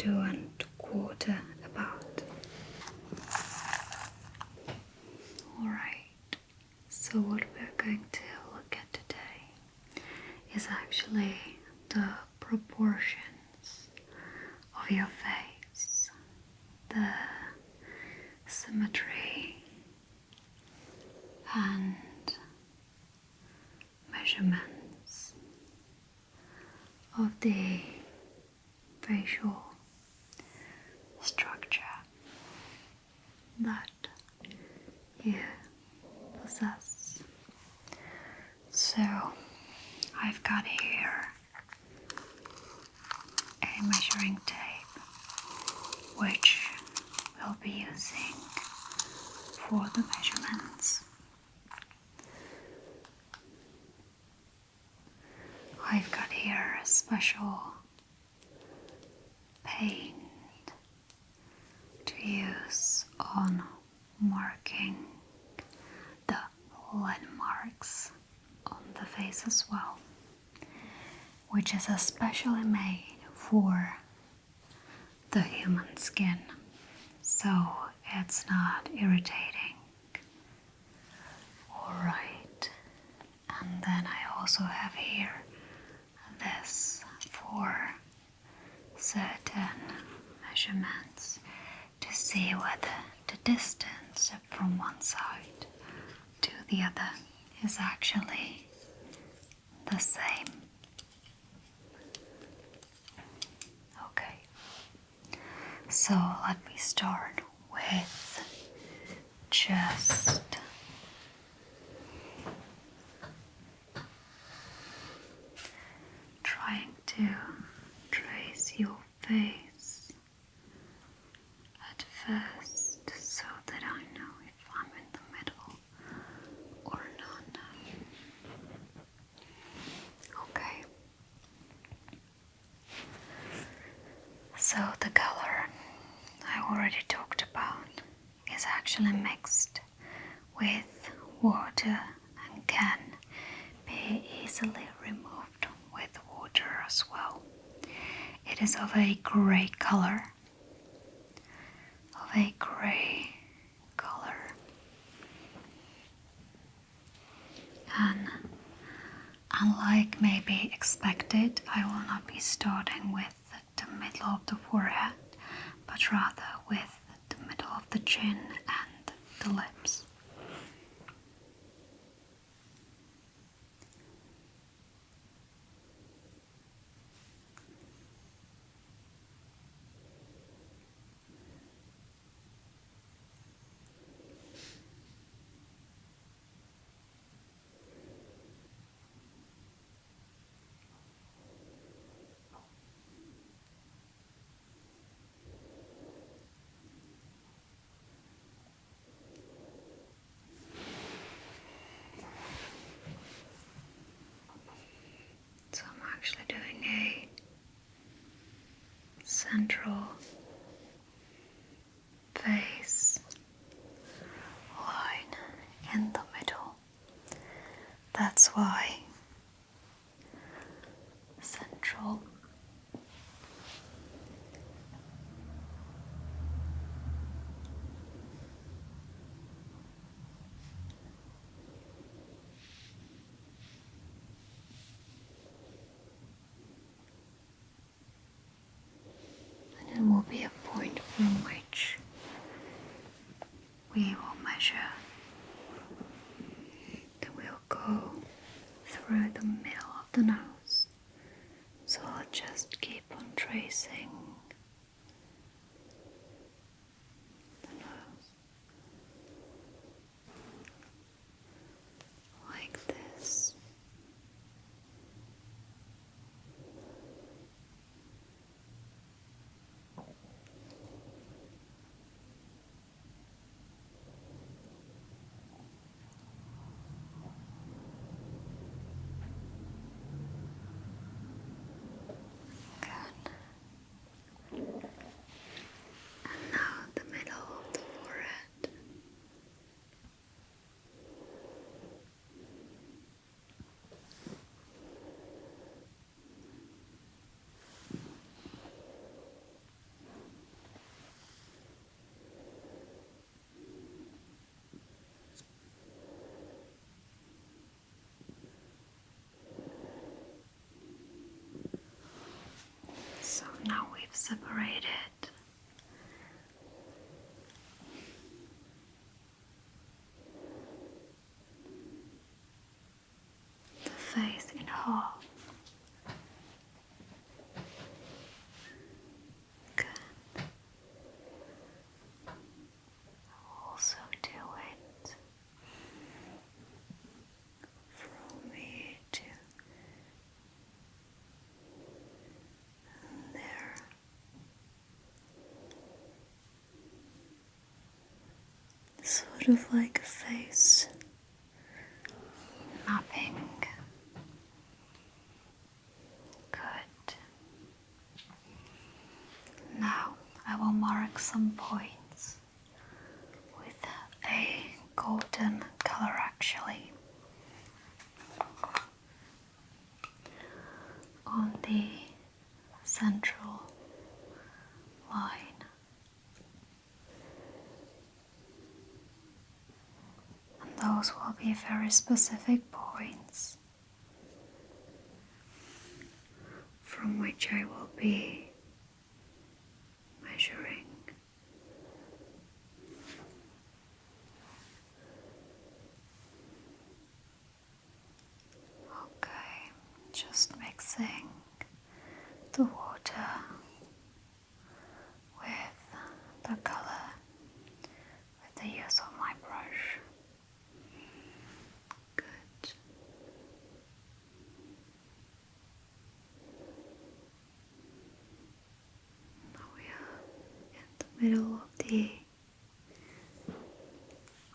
2¼ about. Alright, so what we're going to look at today is actually the proportions of your face, the symmetry and measurements of the facial structure that you possess. So I've got here a measuring tape which we'll be using for the measurements. I've got here a special paint to use on marking the landmarks on the face as well, which is especially made for the human skin, so it's not irritating. Alright, and then I also have here this for certain measurements to see whether the distance from one side to the other is actually the same. Okay, so let me start with just trying to trace your face at first so that I know if I'm in the middle or not. Okay. So the color I already talked about is actually mixed with water and can be easily removed with water as well. It is of a grey color. And unlike maybe expected, I will not be starting with the middle of the forehead, but rather with the middle of the chin and the lips. So I'm actually doing a central face line in the middle. That's why central. And it will be a point from which we will measure. Then we'll go through the middle of the nose. So I'll just keep on tracing the nose like this. Good. now we've separated the face in half. Good. Also do it from here to there. Sort of like a face mapping. Good. Now I will mark some points with a golden color actually on the central line. And those will be very specific points from which I will be measuring. Okay, just mixing the water with the color with the use of my brush. Good. Now we are in the middle of the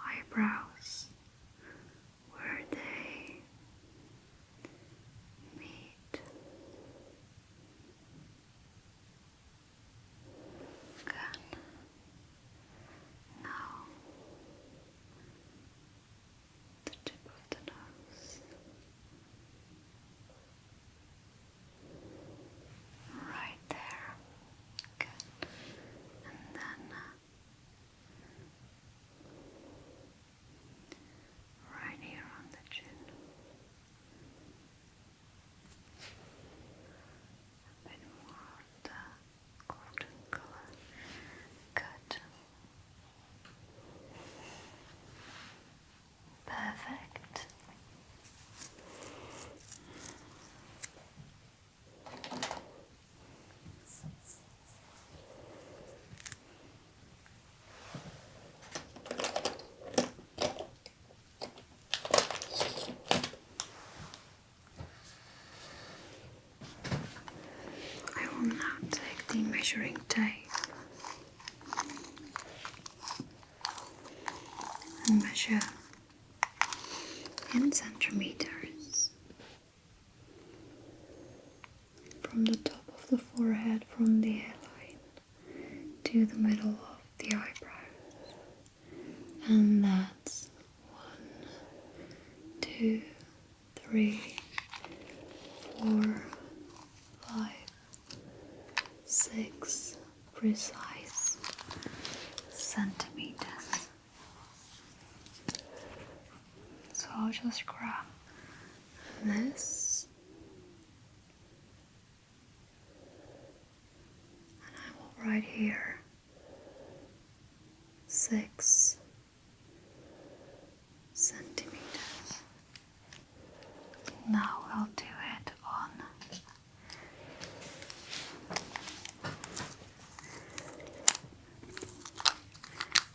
eyebrows where they meet. Good. Now the tip of the nose. Right there. Good. And then right here on the chin. A bit more of the golden color. Good. Perfect. I will now take the measuring tape and measure in centimeters from the top of the forehead, from the hairline to the middle of the eyebrows. And that's 1, 2, 3, 4, 5, 6 precise centimeters. So I'll just grab this and I will write here 6 centimeters. Now I'll do it on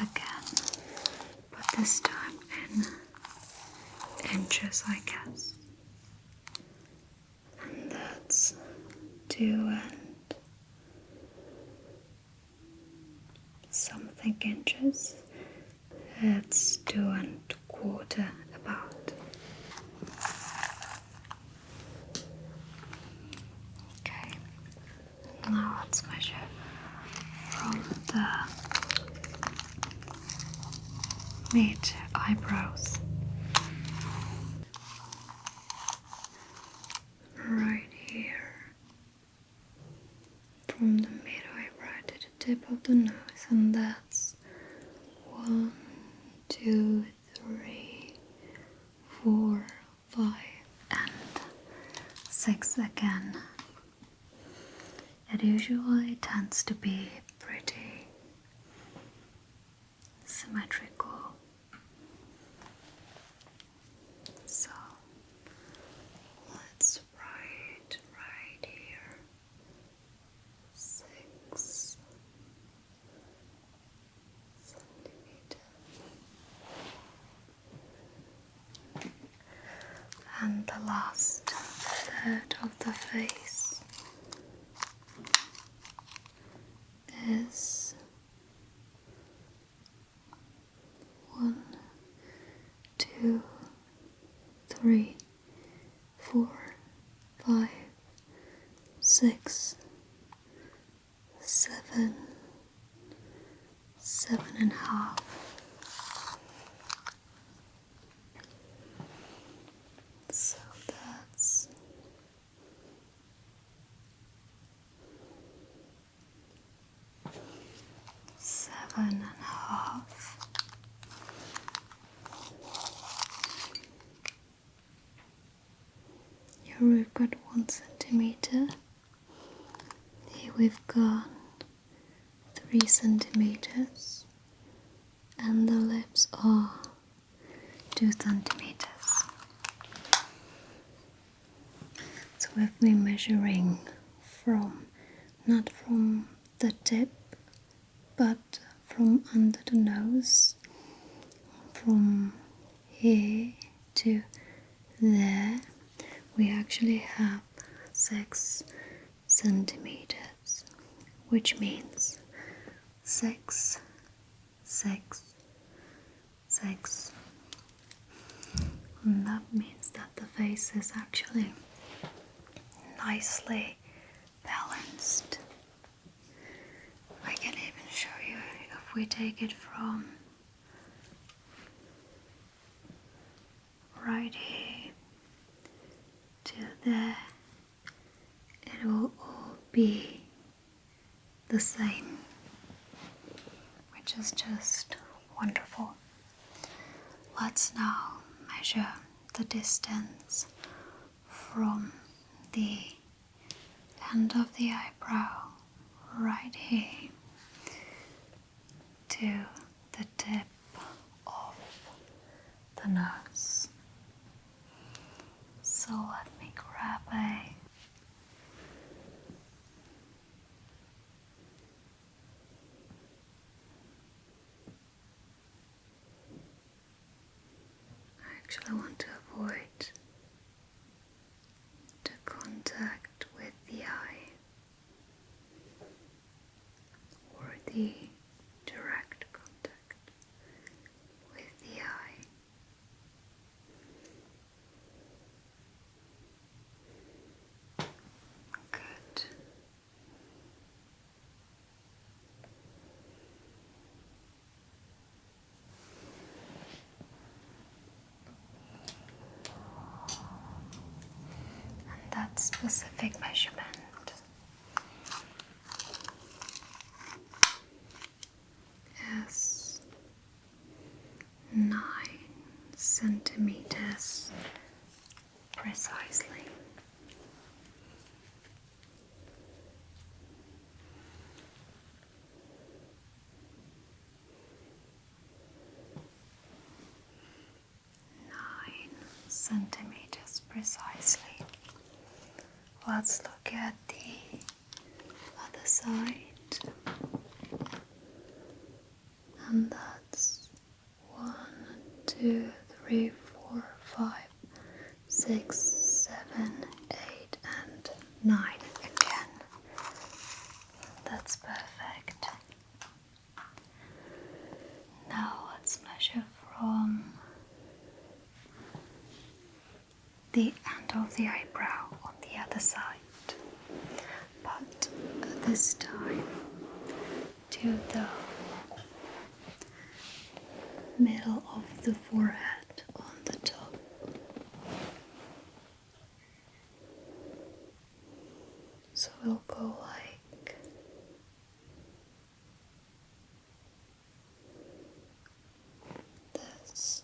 again, but this time in inches, I guess. And that's 2 and something inches. It's 2 1/4 about. Okay, now let's measure from the mid eyebrows right here, from the mid eyebrow to the tip of the nose, and that's 1, 2, 3, 4, 5, and 6 again. It usually eye tends to be pretty symmetrical. So let's write right here 6 centimeters. And the last third of the face is 1, 2, 3, 4, 5, 6, 7, 7.5. So that's 7.5. Here we've got 1 centimeter. Here we've got 3 centimeters. And the lips are 2 centimeters. So we've been measuring not from the tip, but from under the nose, from here to there. We actually have 6 centimeters, which means 6, 6, 6. And that means that the face is actually nicely balanced. I can even show you if we take it from right here to there, it will all be the same, which is just wonderful. Let's now measure the distance from the end of the eyebrow right here to the tip of the nose. So let me grab I actually want to avoid the contact with the eye or the direct contact with the eye. Good. And that specific measurement is 9 centimeters precisely. Centimeters precisely. Let's look at the other side, and that's 1, 2, 3, 4, 5, 6, 7, 8, and 9 again. That's perfect. Now let's measure from the end of the eyebrow on the other side, but this time to the middle of the forehead on the top. So we'll go like this.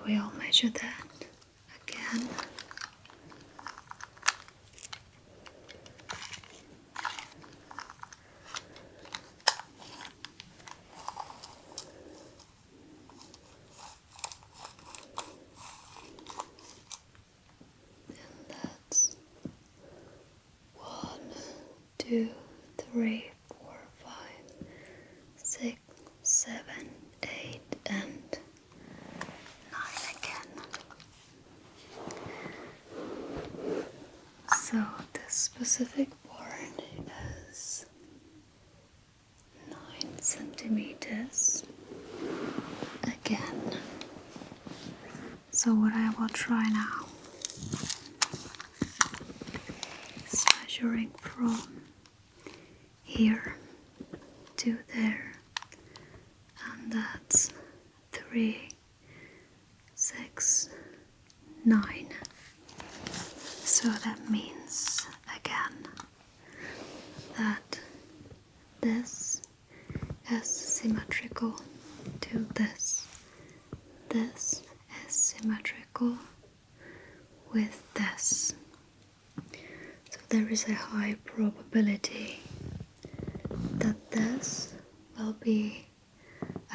we'll measure that again. And that's 1, 2, 3, 4, 5, 6, 7, 8, and 9 again. So this specific board is 9 centimeters again. So what I will try now is measuring from here to there, and that's 3, 6, 9. So that means again that this is symmetrical to this. This is symmetrical with this. So there is a high probability that this will be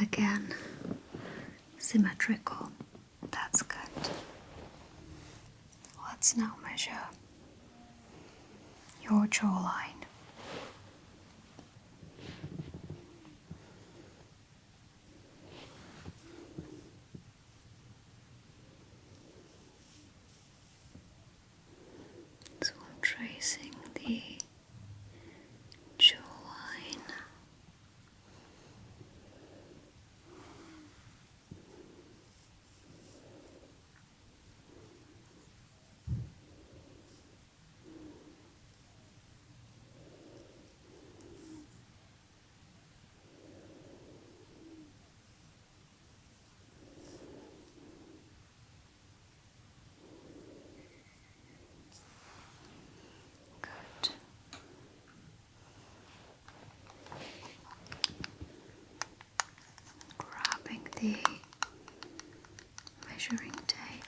again symmetrical. That's good. Let's now measure your jawline. So I'm tracing the jawline. Good. Grabbing the measuring tape.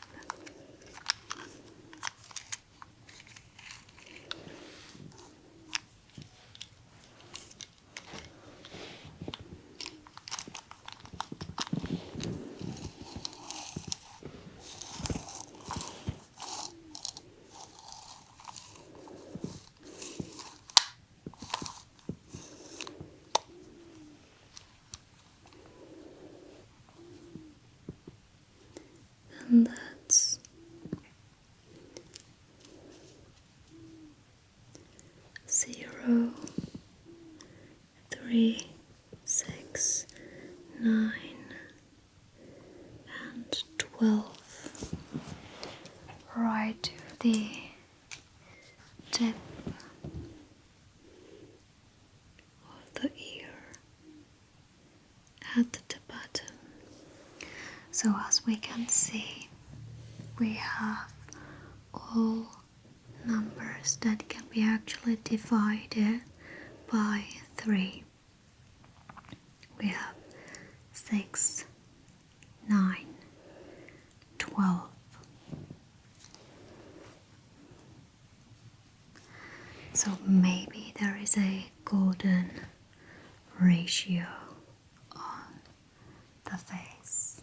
And that's 0, 3, 6, 9, and 12. Right to the tip of the ear at the bottom. So as we can see, we have all numbers that can be actually divided by 3. We have 6, 9, 12. So maybe there is a golden ratio on the face.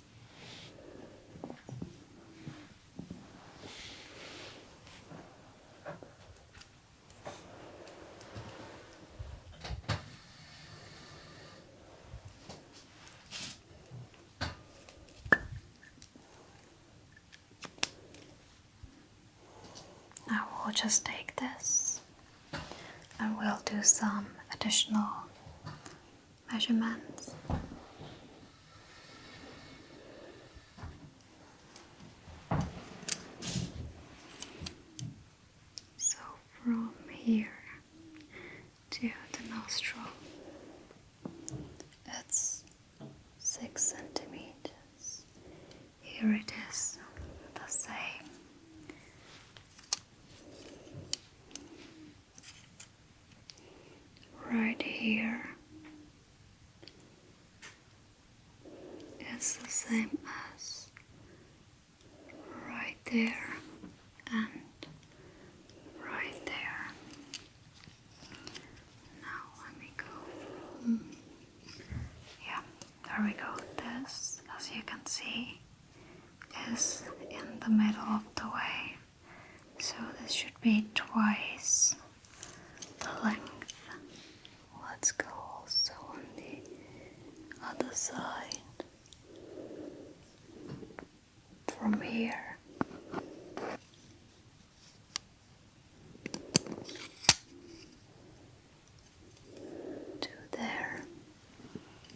Now we'll just take this and we'll do some additional measurements. So from here to the nostril, it's 6 centimeters. Here it is the same. Right here, it's the same as there and right there. Now let me go. Yeah, there we go. This, as you can see, is in the middle of the way. So this should be twice the length. Let's go also on the other side. From here to there.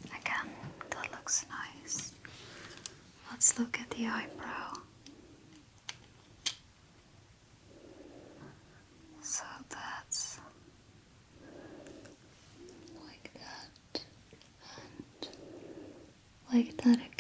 Again, that looks nice. Let's look at the eyebrow. So that's like that and like that again.